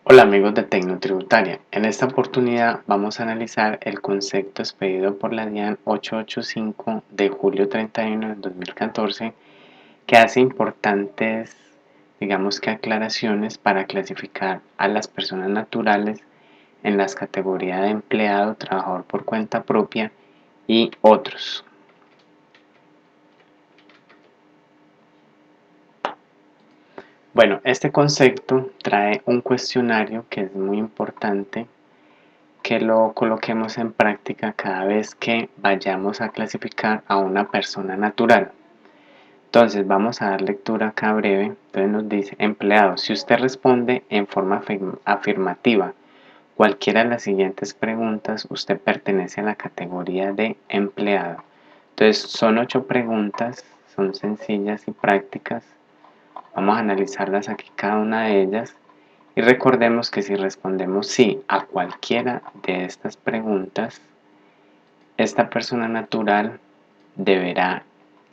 Hola amigos de Tecnotributaria, en esta oportunidad vamos a analizar el concepto expedido por la DIAN 885 de julio 31 del 2014 que hace importantes, digamos que aclaraciones para clasificar a las personas naturales en las categorías de empleado, trabajador por cuenta propia y otros. Bueno, este concepto trae un cuestionario que es muy importante que lo coloquemos en práctica cada vez que vayamos a clasificar a una persona natural. Entonces vamos a dar lectura acá breve. Entonces nos dice, empleado, si usted responde en forma afirmativa cualquiera de las siguientes preguntas, usted pertenece a la categoría de empleado. Entonces son 8 preguntas, son sencillas y prácticas. Vamos a analizarlas aquí cada una de ellas. Y recordemos que si respondemos sí a cualquiera de estas preguntas, esta persona natural deberá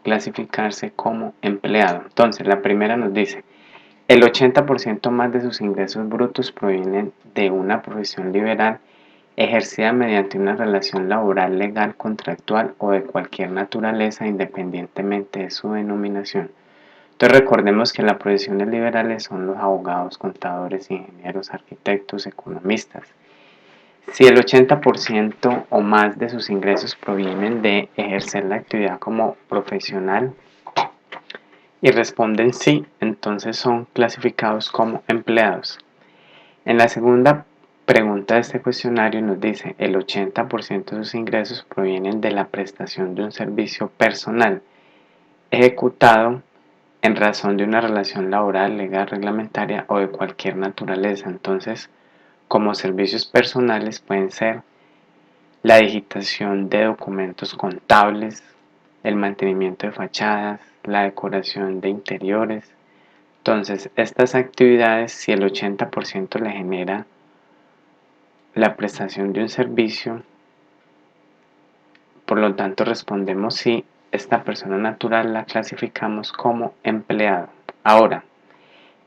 clasificarse como empleado. Entonces, la primera nos dice, el 80% más de sus ingresos brutos provienen de una profesión liberal ejercida mediante una relación laboral, legal, contractual o de cualquier naturaleza independientemente de su denominación. Entonces recordemos que las profesiones liberales son los abogados, contadores, ingenieros, arquitectos, economistas. Si el 80% o más de sus ingresos provienen de ejercer la actividad como profesional y responden sí, entonces son clasificados como empleados. En la segunda pregunta de este cuestionario nos dice el 80% de sus ingresos provienen de la prestación de un servicio personal ejecutado en razón de una relación laboral, legal, reglamentaria o de cualquier naturaleza. Entonces, como servicios personales pueden ser la digitación de documentos contables, el mantenimiento de fachadas, la decoración de interiores. Entonces, estas actividades, si el 80% le genera la prestación de un servicio, por lo tanto respondemos sí, esta persona natural la clasificamos como empleado. Ahora,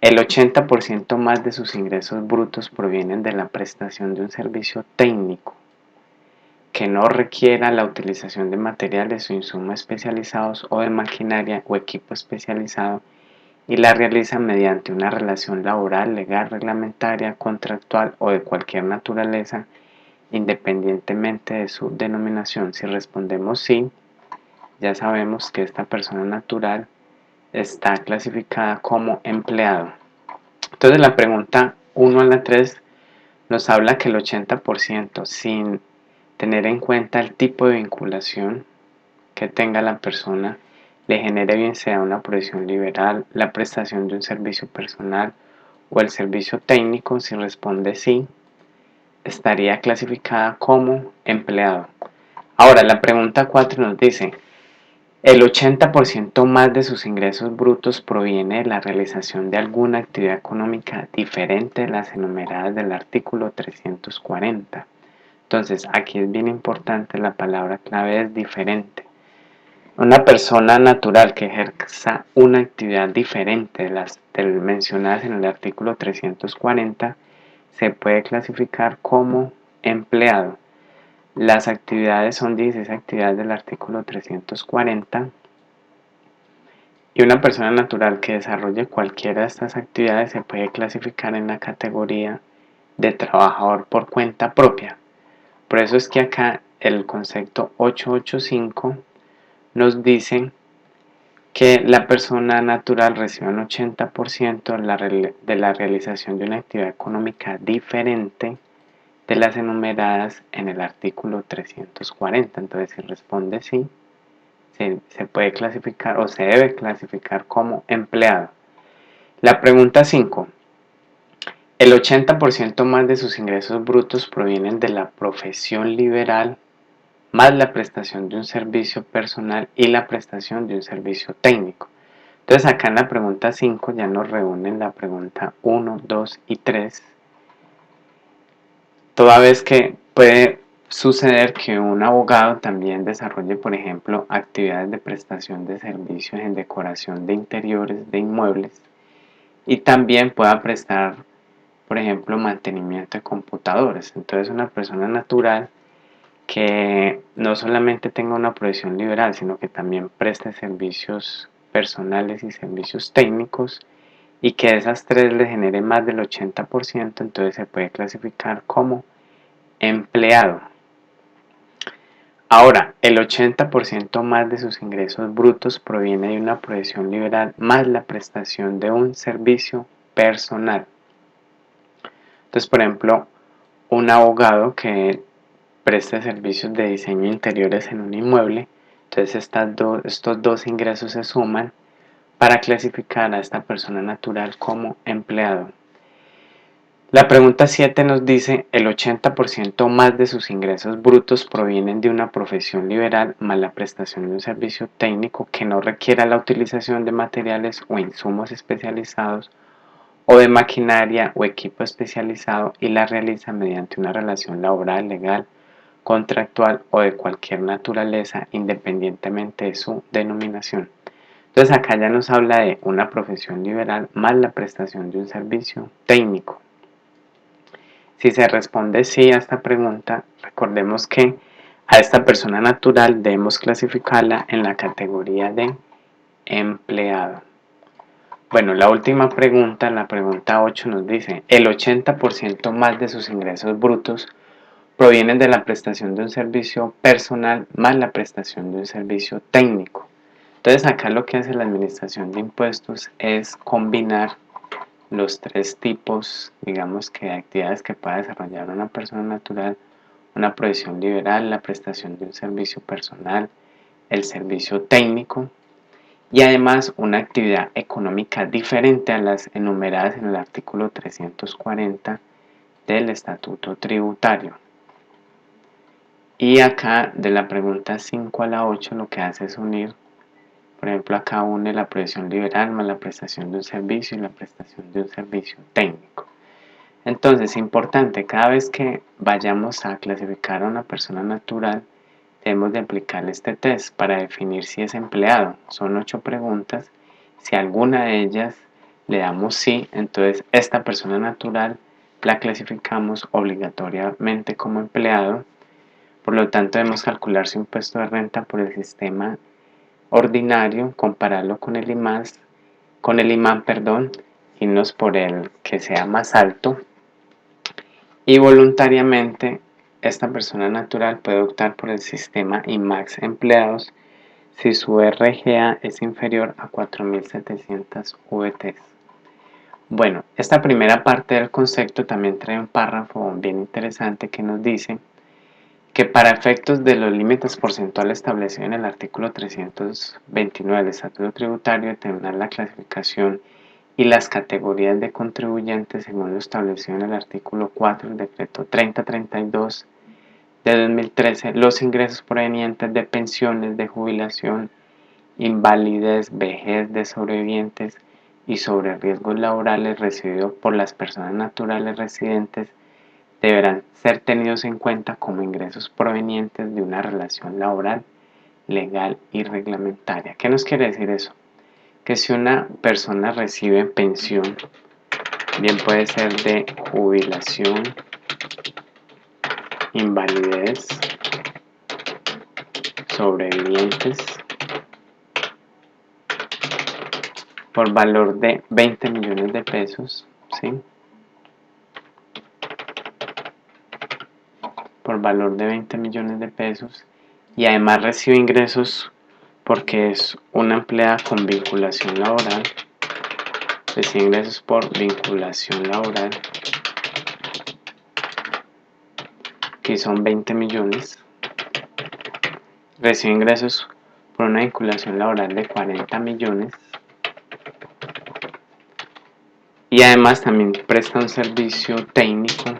el 80% más de sus ingresos brutos provienen de la prestación de un servicio técnico que no requiera la utilización de materiales o insumos especializados o de maquinaria o equipo especializado y la realiza mediante una relación laboral, legal, reglamentaria, contractual o de cualquier naturaleza, independientemente de su denominación. Si respondemos sí, ya sabemos que esta persona natural está clasificada como empleado. Entonces la pregunta 1 a la 3 nos habla que el 80% sin tener en cuenta el tipo de vinculación que tenga la persona le genere bien sea una profesión liberal, la prestación de un servicio personal o el servicio técnico, si responde sí, estaría clasificada como empleado. Ahora, la pregunta 4 nos dice, el 80% más de sus ingresos brutos proviene de la realización de alguna actividad económica diferente de las enumeradas del artículo 340. Entonces, aquí es bien importante, la palabra clave es diferente. Una persona natural que ejerza una actividad diferente de las mencionadas en el artículo 340 se puede clasificar como empleado. Las actividades son 16 actividades del artículo 340 y una persona natural que desarrolle cualquiera de estas actividades se puede clasificar en la categoría de trabajador por cuenta propia. Por eso es que acá el concepto 885 nos dice que la persona natural recibe un 80% de la realización de una actividad económica diferente de las enumeradas en el artículo 340. Entonces, si responde sí, se puede clasificar o se debe clasificar como empleado. La pregunta 5. El 80% más de sus ingresos brutos provienen de la profesión liberal más la prestación de un servicio personal y la prestación de un servicio técnico. Entonces acá en la pregunta 5 ya nos reúnen la pregunta 1, 2 y 3, toda vez que puede suceder que un abogado también desarrolle, por ejemplo, actividades de prestación de servicios en decoración de interiores de inmuebles y también pueda prestar por ejemplo, mantenimiento de computadores. Entonces, una persona natural que no solamente tenga una profesión liberal, sino que también preste servicios personales y servicios técnicos, y que esas tres le generen más del 80%, entonces se puede clasificar como empleado. Ahora, el 80% más de sus ingresos brutos proviene de una profesión liberal más la prestación de un servicio personal. Entonces, por ejemplo, un abogado que preste servicios de diseño de interiores en un inmueble, entonces estos dos ingresos se suman para clasificar a esta persona natural como empleado. La pregunta 7 nos dice, el 80% más de sus ingresos brutos provienen de una profesión liberal más la prestación de un servicio técnico que no requiera la utilización de materiales o insumos especializados o de maquinaria o equipo especializado y la realiza mediante una relación laboral, legal, contractual o de cualquier naturaleza independientemente de su denominación. Entonces acá ya nos habla de una profesión liberal más la prestación de un servicio técnico. Si se responde sí a esta pregunta, recordemos que a esta persona natural debemos clasificarla en la categoría de empleado. Bueno, la última pregunta, la pregunta 8 nos dice, el 80% más de sus ingresos brutos provienen de la prestación de un servicio personal más la prestación de un servicio técnico. Entonces acá lo que hace la administración de impuestos es combinar los tres tipos, digamos, que de actividades que pueda desarrollar una persona natural: una profesión liberal, la prestación de un servicio personal, el servicio técnico, y además una actividad económica diferente a las enumeradas en el artículo 340 del Estatuto Tributario. Y acá de la pregunta 5 a la 8 lo que hace es unir, por ejemplo, acá une la profesión liberal más la prestación de un servicio y la prestación de un servicio técnico. Entonces, importante, cada vez que vayamos a clasificar a una persona natural, debemos de aplicar este test para definir si es empleado. Son 8 preguntas. Si alguna de ellas le damos sí, entonces esta persona natural la clasificamos obligatoriamente como empleado. Por lo tanto, debemos calcular su impuesto de renta por el sistema ordinario, compararlo con el IMAN, irnos por el que sea más alto, y voluntariamente esta persona natural puede optar por el sistema IMAX empleados si su RGA es inferior a 4.700 VTs. Bueno, esta primera parte del concepto también trae un párrafo bien interesante que nos dice que para efectos de los límites porcentuales establecidos en el artículo 329 del Estatuto Tributario, determinar la clasificación y las categorías de contribuyentes según lo establecido en el artículo 4 del decreto 3032 de 2013, los ingresos provenientes de pensiones, de jubilación, invalidez, vejez de sobrevivientes y sobre riesgos laborales recibidos por las personas naturales residentes deberán ser tenidos en cuenta como ingresos provenientes de una relación laboral, legal y reglamentaria. ¿Qué nos quiere decir eso? Que si una persona recibe pensión, bien puede ser de jubilación, invalidez, sobrevivientes, por valor de 20 millones de pesos, ¿sí? Por valor de 20 millones de pesos, y además recibe ingresos porque es una empleada con vinculación laboral, recibe ingresos por vinculación laboral, que son 20 millones, recibe ingresos por una vinculación laboral de 40 millones, y además también presta un servicio técnico,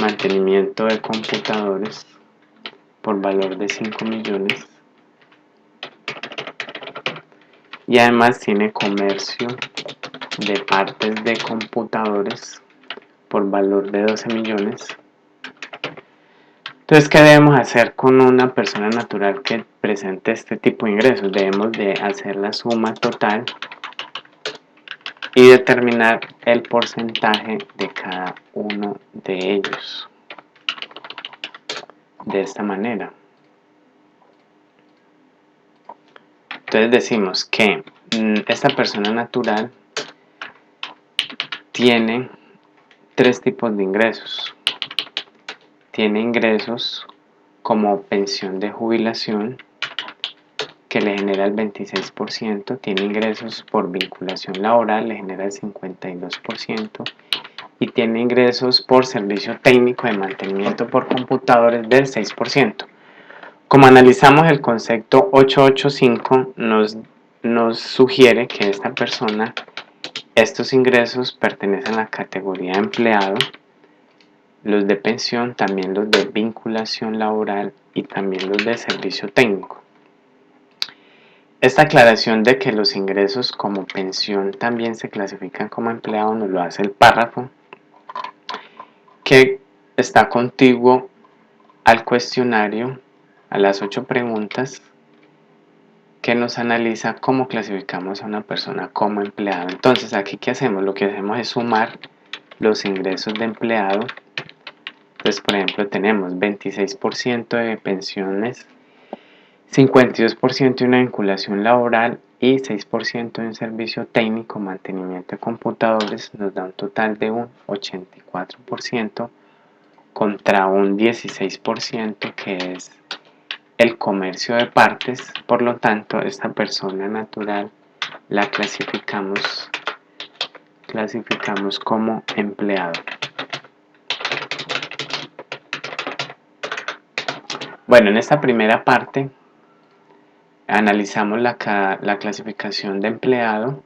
mantenimiento de computadores, por valor de 5 millones, y además tiene comercio de partes de computadores por valor de 12 millones. Entonces, ¿qué debemos hacer con una persona natural que presente este tipo de ingresos? Debemos de hacer la suma total y determinar el porcentaje de cada uno de ellos de esta manera. Entonces decimos que esta persona natural tiene tres tipos de ingresos. Tiene ingresos como pensión de jubilación, que le genera el 26%, tiene ingresos por vinculación laboral, le genera el 52%, y tiene ingresos por servicio técnico de mantenimiento por computadores del 6%. Como analizamos el concepto 885, nos sugiere que esta persona, estos ingresos pertenecen a la categoría de empleado, los de pensión, también los de vinculación laboral y también los de servicio técnico. Esta aclaración de que los ingresos como pensión también se clasifican como empleado nos lo hace el párrafo que está contiguo al cuestionario, a las 8 preguntas, que nos analiza cómo clasificamos a una persona como empleado. Entonces, aquí ¿qué hacemos? Lo que hacemos es sumar los ingresos de empleado. Entonces, por ejemplo, tenemos 26% de pensiones, 52% de una vinculación laboral y 6% de un servicio técnico, mantenimiento de computadores, nos da un total de un 84% contra un 16% que es el comercio de partes. Por lo tanto, esta persona natural la clasificamos como empleado. Bueno, en esta primera parte analizamos la clasificación de empleado.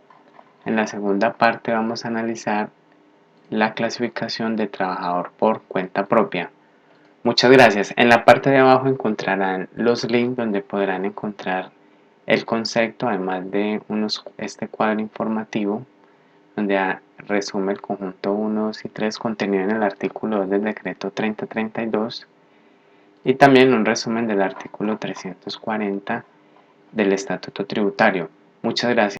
En la segunda parte vamos a analizar la clasificación de trabajador por cuenta propia. Muchas gracias. En la parte de abajo encontrarán los links donde podrán encontrar el concepto, además de este cuadro informativo donde resume el conjunto 1, 2 y 3 contenido en el artículo 2 del decreto 3032 y también un resumen del artículo 340 del Estatuto Tributario. Muchas gracias.